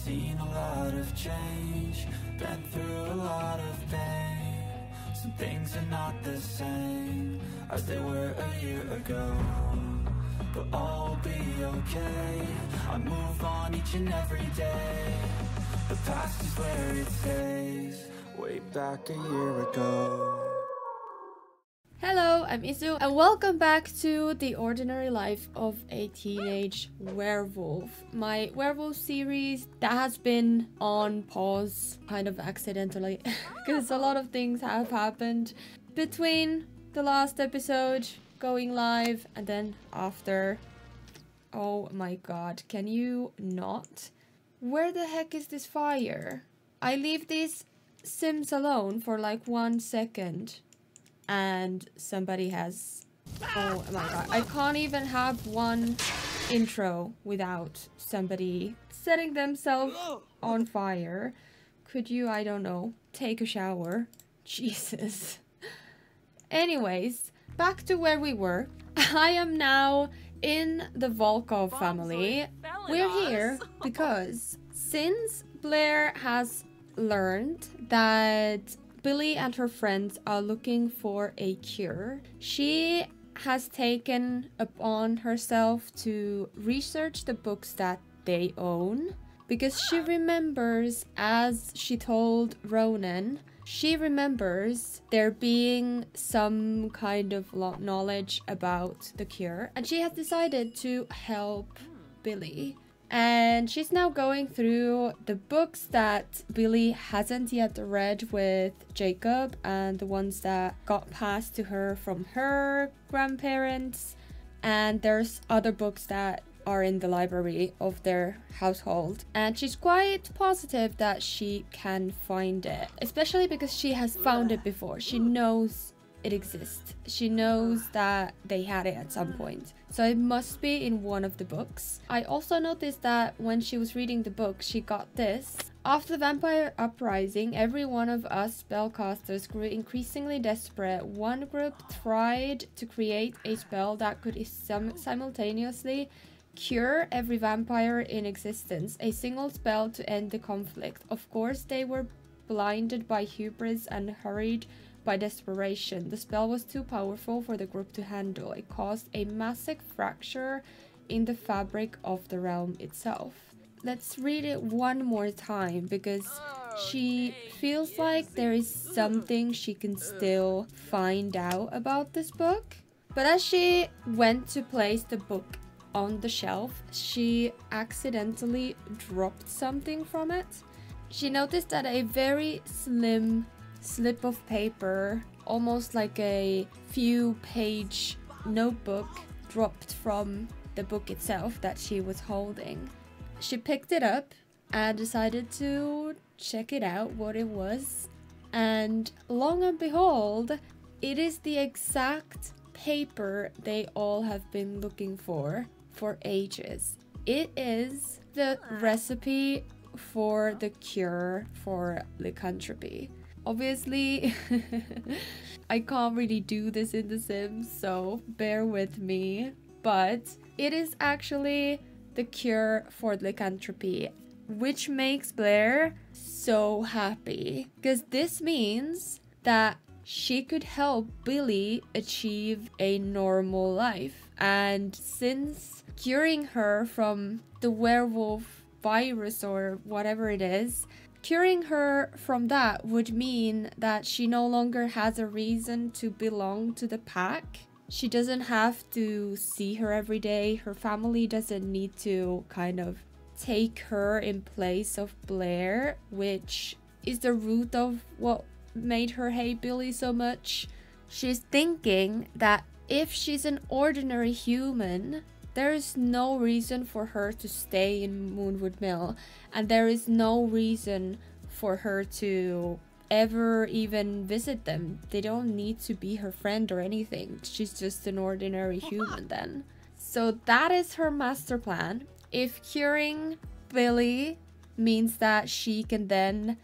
seen a lot of change, been through a lot of pain. Some things are not the same as they were a year ago, but all will be okay. I move on each and every day. The past is where it stays, way back a year ago. Hello, I'm Izu, and welcome back to The Ordinary Life of a Teenage Werewolf. My werewolf series that has been on pause, kind of accidentally, because a lot of things have happened between the last episode going live and then after. Oh my god, can you not? Where the heck is this fire? I leave these Sims alone for like 1 second. And somebody has... Oh my god. I can't even have one intro without somebody setting themselves on fire. Could you, I don't know, take a shower? Jesus. Anyways, back to where we were. I am now in the Volkov family. We're here because since Blair has learned that Billie and her friends are looking for a cure, she has taken upon herself to research the books that they own, because she remembers, as she told Ronan, she remembers there being some kind of knowledge about the cure, and she has decided to help Billie. And she's now going through the books that Billie hasn't yet read with Jacob and the ones that got passed to her from her grandparents. And there's other books that are in the library of their household. And she's quite positive that she can find it, especially because she has found it before. She knows it exists. She knows that they had it at some point. So it must be in one of the books. I also noticed that when she was reading the book, she got this. After the vampire uprising, every one of us spellcasters grew increasingly desperate. One group tried to create a spell that could simultaneously cure every vampire in existence. A single spell to end the conflict. Of course, they were blinded by hubris and hurried by desperation. The spell was too powerful for the group to handle. It caused a massive fracture in the fabric of the realm itself. Let's read it one more time because she feels like there is something she can still find out about this book. But as she went to place the book on the shelf, she accidentally dropped something from it. She noticed that a very slim slip of paper, almost like a few page notebook, dropped from the book itself that she was holding. She picked it up and decided to check it out, what it was, and long and behold, it is the exact paper they all have been looking for ages. It is the recipe for the cure for lycanthropy. Obviously, I can't really do this in The Sims, so bear with me. But it is actually the cure for lycanthropy, which makes Blair so happy. Because this means that she could help Billie achieve a normal life. And since curing her from the werewolf virus or whatever it is, curing her from that would mean that she no longer has a reason to belong to the pack. She doesn't have to see her every day. Her family doesn't need to kind of take her in place of Blair, which is the root of what made her hate Billie so much. She's thinking that if she's an ordinary human, there is no reason for her to stay in Moonwood Mill, and there is no reason for her to ever even visit them. They don't need to be her friend or anything. She's just an ordinary human then. So that is her master plan. If curing Billie means that she can then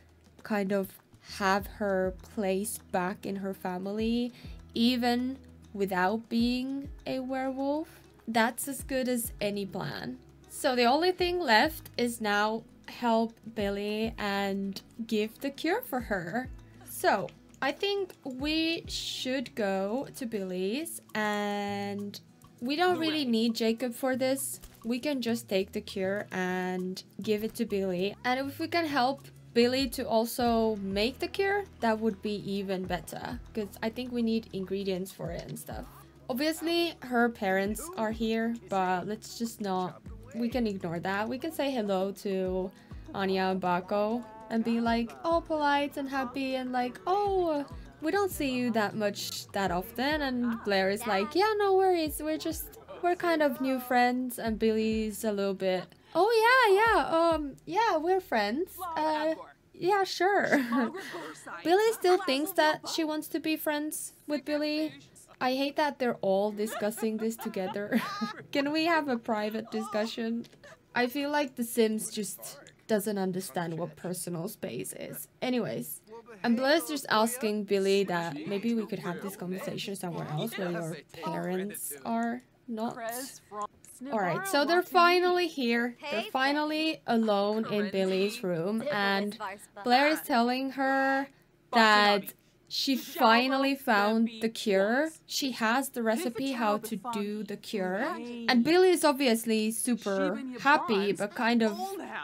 kind of have her place back in her family, even without being a werewolf, that's as good as any plan. So the only thing left is now help Billie and give the cure for her. So I think we should go to Billie's, and we don't really need Jacob for this. We can just take the cure and give it to Billie. And if we can help Billie to also make the cure, that would be even better, because I think we need ingredients for it and stuff. Obviously, her parents are here, but let's just not... We can ignore that. We can say hello to Anya and Bako and be like all polite and happy and like, oh, we don't see you that often. And Blair is like, yeah, no worries. We're kind of new friends. And Billie's a little bit, oh yeah, we're friends. Yeah, sure. Billie still thinks that she wants to be friends with Billie. I hate that they're all discussing this together. Can we have a private discussion? I feel like The Sims just doesn't understand what personal space is. Anyways, and Blair's just asking Billie that maybe we could have this conversation somewhere else where your parents are not. Alright, so they're finally here. They're finally alone in Billie's room, and Blair is telling her that she finally found the cure. She has the recipe how to do the cure. And Billie is obviously super happy, but kind of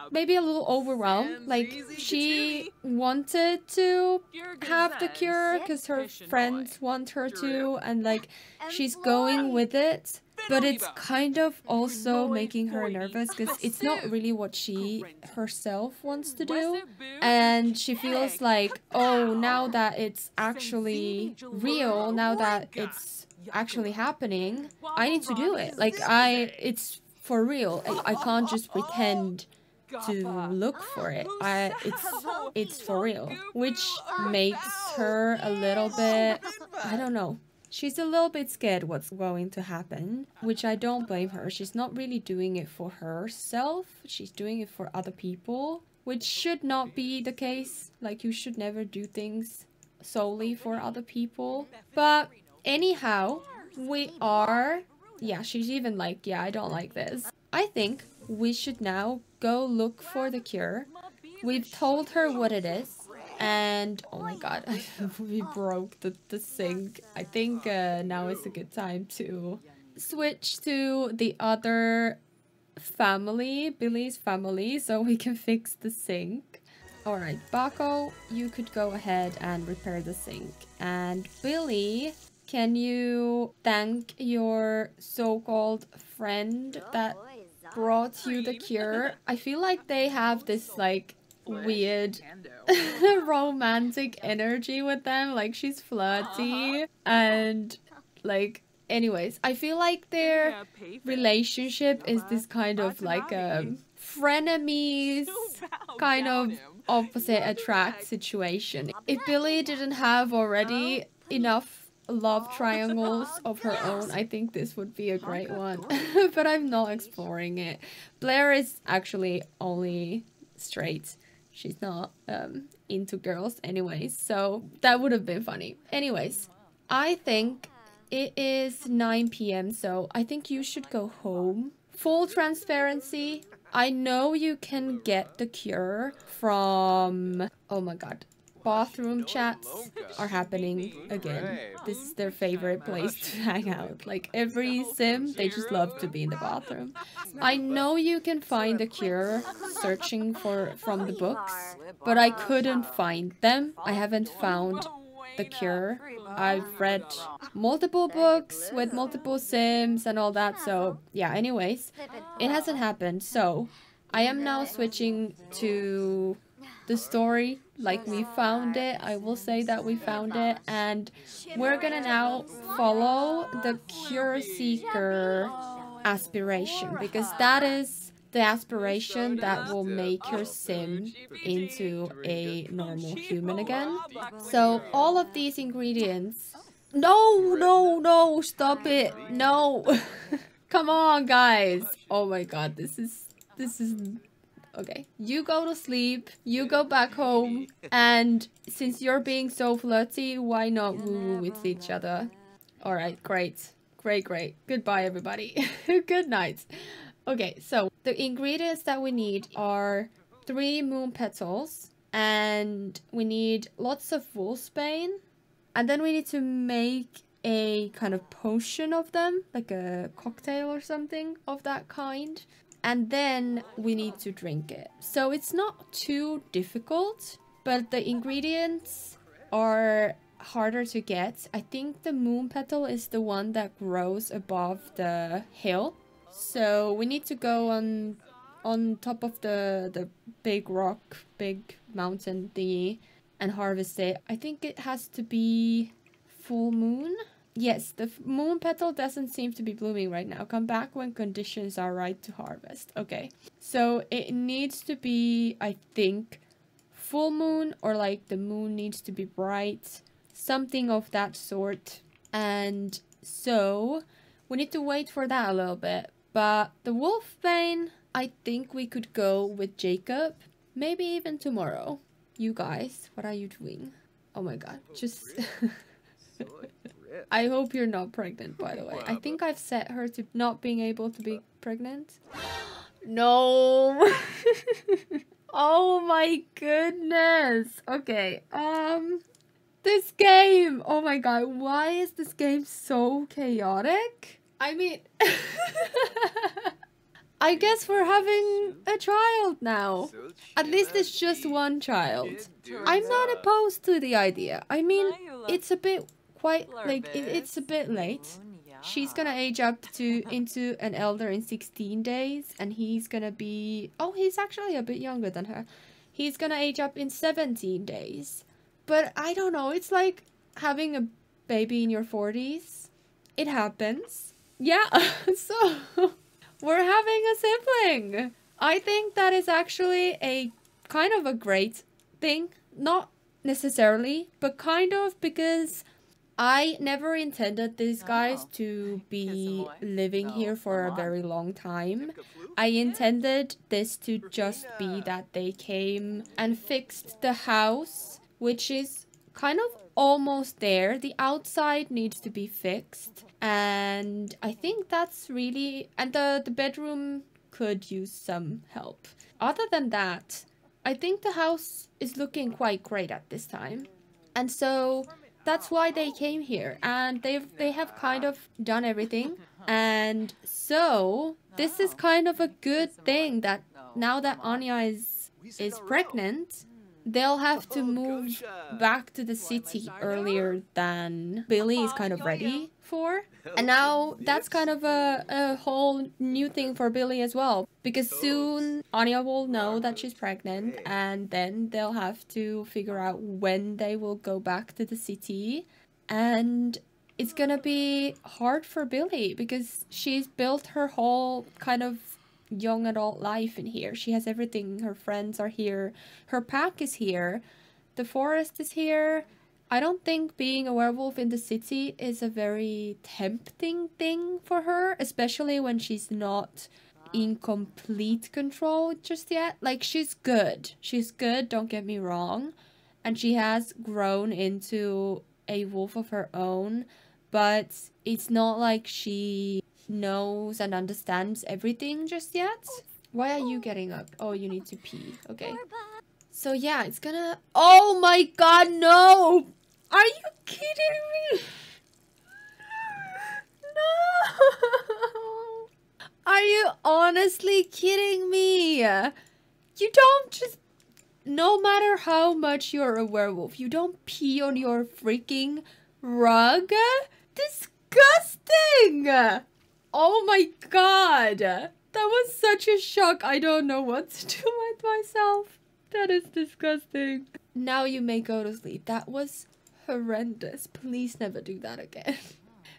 maybe a little overwhelmed. Like, she wanted to have the cure because her friends want her to, and like, she's going with it. But it's kind of also making her nervous because it's not really what she herself wants to do. And she feels like, oh, now that it's actually real, now that it's actually happening, I need to do it. Like, it's for real. I can't just pretend to look for it. It's for real. Which makes her a little bit, I don't know. She's a little bit scared what's going to happen, which I don't blame her. She's not really doing it for herself. She's doing it for other people, which should not be the case. Like, you should never do things solely for other people. But anyhow, we are... Yeah, she's even like, yeah, I don't like this. I think we should now go look for the cure. We've told her what it is. And oh my god, we broke the sink. I think now is a good time to switch to the other family, Billie's family, so we can fix the sink. Alright, Bako, you could go ahead and repair the sink. And Billie, can you thank your so-called friend that brought you the cure? I feel like they have this like weird romantic energy with them. Like, she's flirty and like, anyways, I feel like their relationship is this kind of like frenemies, kind of opposite attract situation. If Billie didn't have already enough love triangles of her own, I think this would be a great one. But I'm not exploring it. Blair is actually only straight. She's not into girls anyways, so that would have been funny. Anyways, I think it is 9 p.m, so I think you should go home. Full transparency, I know you can get the cure from... Oh my god. Bathroom chats are happening again. This is their favorite place to hang out. Like, every sim, they just love to be in the bathroom. I know you can find a cure searching from the books, but I couldn't find them. I haven't found the cure. I've read multiple books with multiple sims and all that, so yeah, anyways, it hasn't happened. So I am now switching to the story, like we found it. I will say that we found it, and we're gonna now follow the cure seeker aspiration, because that is the aspiration that will make your sim into a normal human again. So all of these ingredients... No, stop it. No. Come on, guys. Oh my god, this is okay. You go to sleep, you go back home, and since you're being so flirty, why not woo with each other? Alright, great. Goodbye, everybody. Good night. Okay, so the ingredients that we need are 3 moon petals. And we need lots of wolfsbane. And then we need to make a kind of potion of them. Like a cocktail or something of that kind. And then we need to drink it. So it's not too difficult. But the ingredients are harder to get. I think the moon petal is the one that grows above the hill. So we need to go on top of the big rock, big mountain thingy and harvest it. I think it has to be full moon. Yes, the moon petal doesn't seem to be blooming right now. Come back when conditions are right to harvest. Okay, so it needs to be, I think, full moon, or like the moon needs to be bright. Something of that sort. And so we need to wait for that a little bit. But the wolfbane, I think we could go with Jacob. Maybe even tomorrow. You guys, what are you doing? Oh my god, just... I hope you're not pregnant, by the way. I think I've set her to not being able to be pregnant. No! Oh my goodness! Okay, this game! Oh my god, why is this game so chaotic? I mean... I guess we're having a child now. At least it's just one child. I'm not opposed to the idea. I mean, it's a bit it's a bit late. She's gonna age up into an elder in 16 days, and he's gonna be... Oh, he's actually a bit younger than her. He's gonna age up in 17 days. But I don't know, it's like having a baby in your 40s. It happens. Yeah, so... We're having a sibling. I think that is actually a kind of a great thing. Not necessarily, but kind of, because I never intended these guys to be living here for a very long time. I intended this to just be that they came and fixed the house, which is kind of almost there. The outside needs to be fixed. And I think that's really... And the bedroom could use some help. Other than that, I think the house is looking quite great at this time. And so that's why they came here. And they have kind of done everything. And so this is kind of a good thing that now that Anya is pregnant, they'll have to move back to the city earlier than Billie is kind of ready for. And now that's kind of a whole new thing for Billie as well. Because soon Anya will know that she's pregnant, and then they'll have to figure out when they will go back to the city. And it's gonna be hard for Billie because she's built her whole kind of young adult life in here. She has everything. Her friends are here. Her pack is here. The forest is here. I don't think being a werewolf in the city is a very tempting thing for her, especially when she's not in complete control just yet. Like, she's good. She's good, don't get me wrong. And she has grown into a wolf of her own, but it's not like she knows and understands everything just yet. Why are you getting up? Oh, you need to pee. Okay. So yeah, it's gonna... Oh my god, no! Are you kidding me? No! Are you honestly kidding me? You don't just... No matter how much you're a werewolf, you don't pee on your freaking rug? Disgusting! Oh my god! That was such a shock. I don't know what to do with myself. That is disgusting. Now you may go to sleep. That was horrendous. Please never do that again.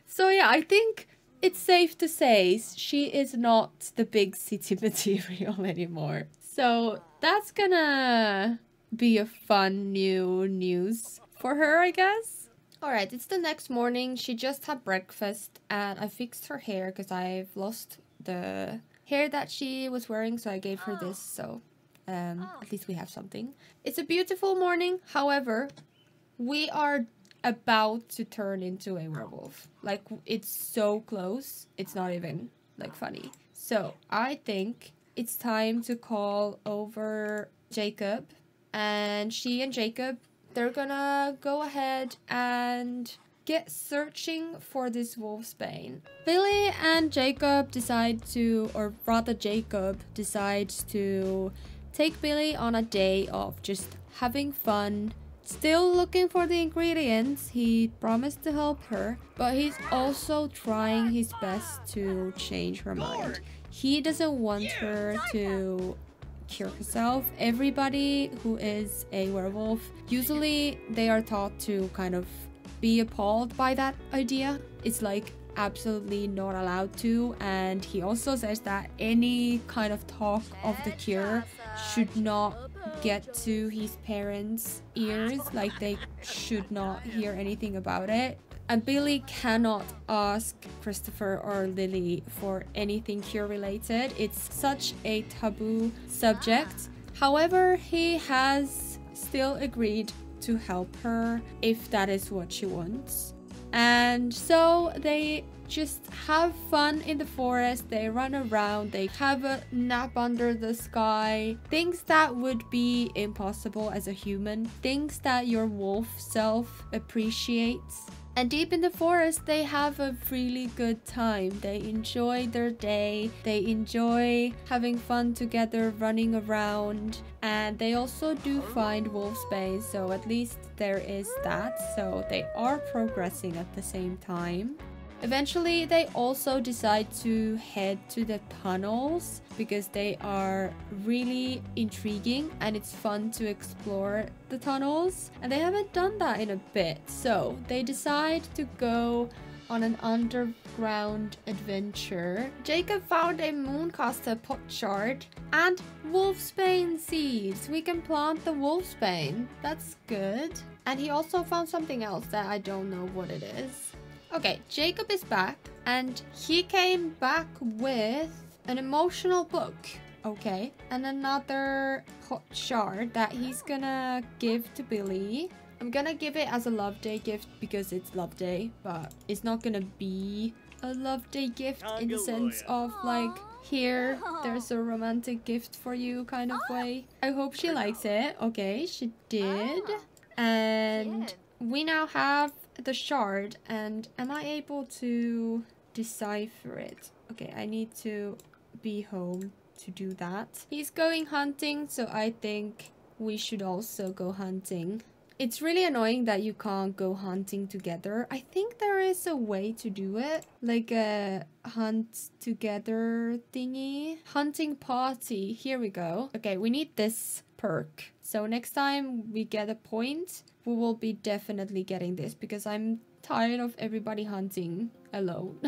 So yeah, I think it's safe to say she is not the big city material anymore. So that's gonna be a fun new news for her, I guess. Alright, it's the next morning. She just had breakfast and I fixed her hair because I've lost the hair that she was wearing, so I gave her this, so at least we have something. It's a beautiful morning. However, we are about to turn into a werewolf. Like, it's so close. It's not even, like, funny. So, I think it's time to call over Jacob. And she and Jacob, they're gonna go ahead and get searching for this wolfsbane. Billie and Jacob decide to, or rather Jacob decides to take Billie on a day of just having fun. Still looking for the ingredients. He promised to help her, but he's also trying his best to change her mind. He doesn't want her to cure herself. Everybody who is a werewolf, usually they are taught to kind of be appalled by that idea. It's like absolutely not allowed to, and he also says that any kind of talk of the cure should not get to his parents' ears, like they should not hear anything about it. And Billie cannot ask Christopher or Lily for anything cure related. It's such a taboo subject. However, he has still agreed to help her if that is what she wants. And so they just have fun in the forest, they run around, they have a nap under the sky. Things that would be impossible as a human, things that your wolf self appreciates. And deep in the forest, they have a really good time. They enjoy their day. They enjoy having fun together, running around. And they also do find wolfsbane, so at least there is that. So they are progressing at the same time. Eventually, they also decide to head to the tunnels because they are really intriguing and it's fun to explore the tunnels. And they haven't done that in a bit, so they decide to go on an underground adventure. Jacob found a Mooncaster pot shard and wolfsbane seeds. We can plant the wolfsbane. That's good. And he also found something else that I don't know what it is. Okay, Jacob is back, and he came back with an emotional book, okay, and another hot shard that he's gonna give to Billie. I'm gonna give it as a love day gift because it's love day, but it's not gonna be a love day gift in the sense of like, here, there's a romantic gift for you kind of way. I hope she likes it. Okay, she did. And we now have the shard, and am I able to decipher it? Okay, I need to be home to do that. He's going hunting, so I think we should also go hunting. It's really annoying that you can't go hunting together. I think there is a way to do it, like a hunt together thingy. Hunting party, here we go. Okay, we need this perk. So next time we get a point, we will be definitely getting this because I'm tired of everybody hunting alone.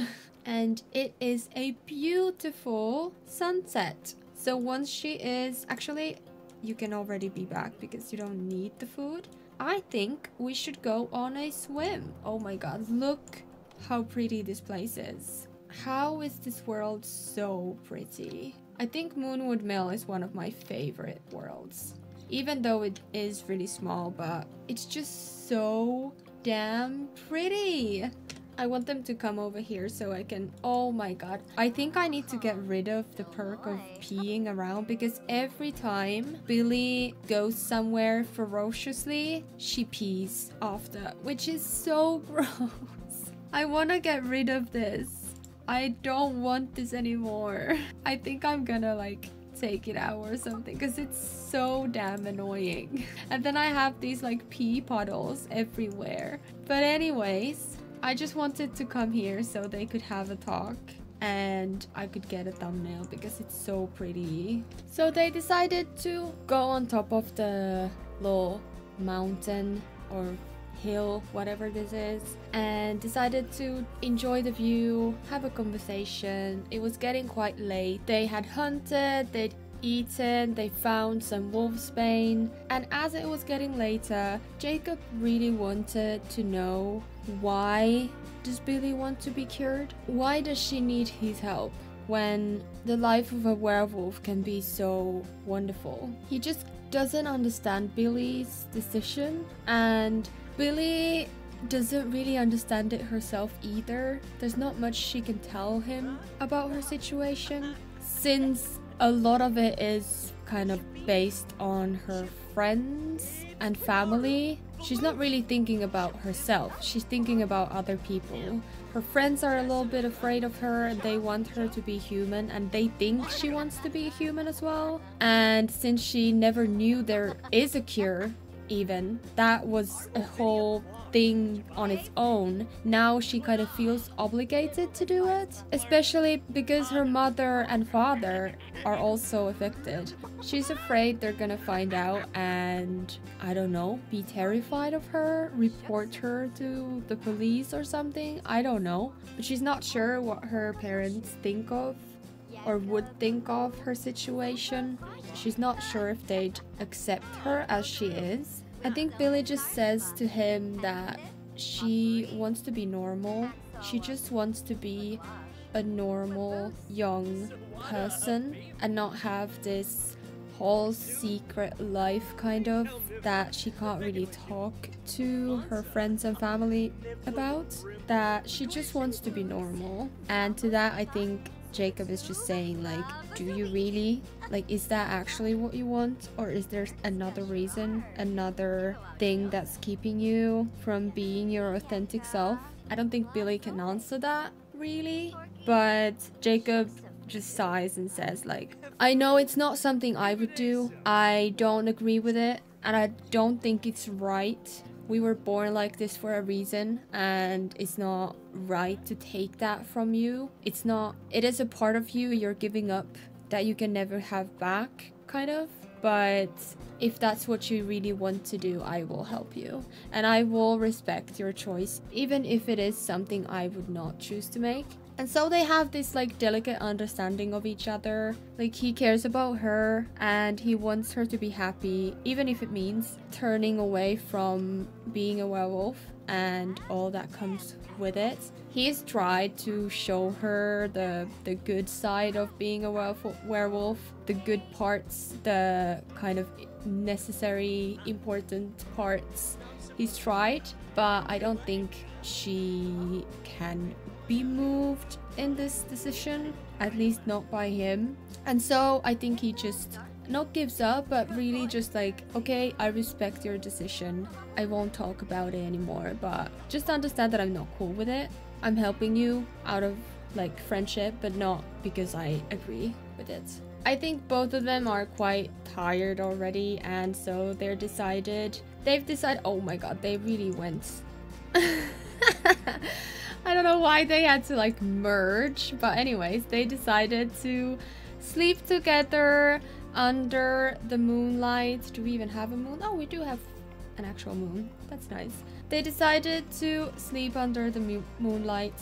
And it is a beautiful sunset. So once she is... Actually, you can already be back because you don't need the food. I think we should go on a swim. Oh my god, look how pretty this place is. How is this world so pretty? I think Moonwood Mill is one of my favorite worlds. Even though it is really small, but it's just so damn pretty. I want them to come over here so I can... Oh my god. I think I need to get rid of the perk of peeing around because every time Billie goes somewhere ferociously, she pees after, which is so gross. I want to get rid of this. I don't want this anymore. I think I'm gonna like take it out or something because it's so damn annoying. And then I have these like pee puddles everywhere. But anyways, I just wanted to come here so they could have a talk and I could get a thumbnail because it's so pretty. So they decided to go on top of the little mountain or hill, whatever this is, and decided to enjoy the view, have a conversation. It was getting quite late. They had hunted, they'd eaten, they found some wolfsbane, and as it was getting later, Jacob really wanted to know, why does Billie want to be cured? Why does she need his help when the life of a werewolf can be so wonderful? He just doesn't understand Billie's decision, and Billie doesn't really understand it herself either. There's not much she can tell him about her situation since a lot of it is kind of based on her friends and family. She's not really thinking about herself, she's thinking about other people. Her friends are a little bit afraid of her and they want her to be human, and they think she wants to be human as well. And since she never knew there is a cure, even, that was a whole thing on its own, now she kind of feels obligated to do it, especially because her mother and father are also affected. She's afraid they're gonna find out and, I don't know, be terrified of her, report her to the police or something, I don't know. But she's not sure what her parents think of or would think of her situation. She's not sure if they'd accept her as she is. I think Billie just says to him that she wants to be normal. She just wants to be a normal young person and not have this whole secret life kind of that she can't really talk to her friends and family about. That she just wants to be normal. And to that, I think Jacob is just saying, like, do you really? Like, is that actually what you want? Or is there another reason, another thing that's keeping you from being your authentic self? I don't think Billie can answer that, really. But Jacob just sighs and says, like, I know it's not something I would do. I don't agree with it. And I don't think it's right. We were born like this for a reason, and it's not right to take that from you. It's not, it is a part of you you're giving up that you can never have back, kind of. But if that's what you really want to do, I will help you. And I will respect your choice, even if it is something I would not choose to make. And so they have this like delicate understanding of each other. Like, he cares about her and he wants her to be happy, even if it means turning away from being a werewolf and all that comes with it. He's tried to show her the good side of being a werewolf, the good parts, the kind of necessary, important parts. He's tried, but I don't think she can be moved in this decision, at least not by him. And so I think he just not gives up, but really just like, okay, I respect your decision, I won't talk about it anymore, but just understand that I'm not cool with it. I'm helping you out of like friendship, but not because I agree with it. I think both of them are quite tired already, and so they've decided, oh my god, they really went I don't know why they had to like merge, but anyways, they decided to sleep together under the moonlight. Do we even have a moon? Oh, we do have an actual moon. That's nice. They decided to sleep under the moonlight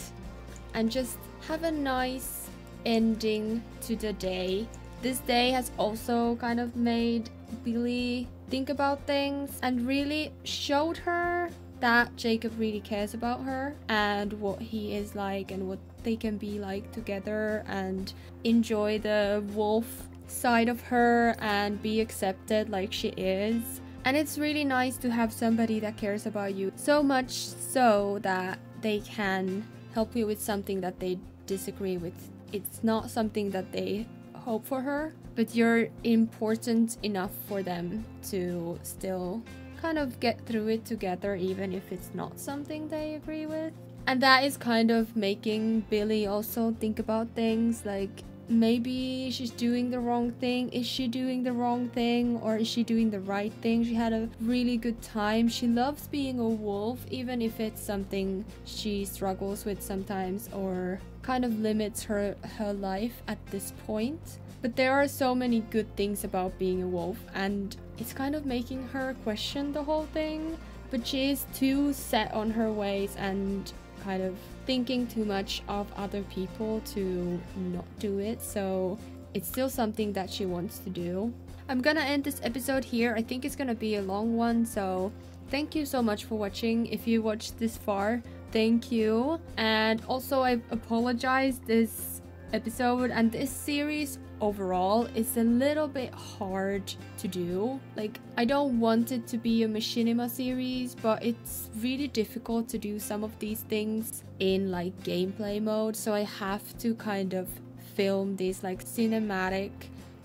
and just have a nice ending to the day. This day has also kind of made Billie think about things and really showed her that Jacob really cares about her and what he is like and what they can be like together, and enjoy the wolf side of her and be accepted like she is. And it's really nice to have somebody that cares about you so much so that they can help you with something that they disagree with. It's not something that they hope for her, but you're important enough for them to still kind of get through it together, even if it's not something they agree with. And that is kind of making Billie also think about things like, maybe she's doing the wrong thing. Is she doing the wrong thing, or is she doing the right thing? She had a really good time. She loves being a wolf, even if it's something she struggles with sometimes or kind of limits her life at this point. But there are so many good things about being a wolf, and it's kind of making her question the whole thing. But she is too set on her ways and kind of thinking too much of other people to not do it. So it's still something that she wants to do. I'm gonna end this episode here. I think it's gonna be a long one, so thank you so much for watching. If you watched this far, thank you. And also, I apologize, this episode and this series overall is a little bit hard to do. Like, I don't want it to be a machinima series, but it's really difficult to do some of these things in like gameplay mode, so I have to kind of film these like cinematic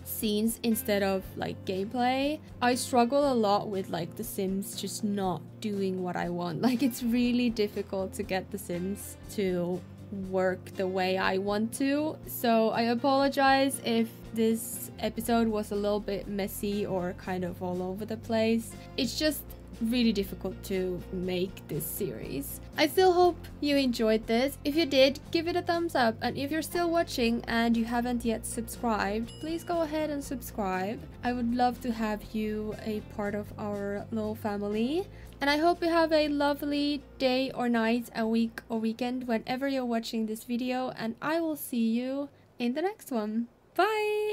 scenes instead of like gameplay. I struggle a lot with like the Sims just not doing what I want. Like it's really difficult to get the Sims to work the way I want to. So I apologize if this episode was a little bit messy or kind of all over the place. It's just really difficult to make this series. I still hope you enjoyed this. If you did, give it a thumbs up, and if you're still watching and you haven't yet subscribed, please go ahead and subscribe. I would love to have you a part of our little family, and I hope you have a lovely day or night, a week or weekend whenever you're watching this video, and I will see you in the next one. Bye!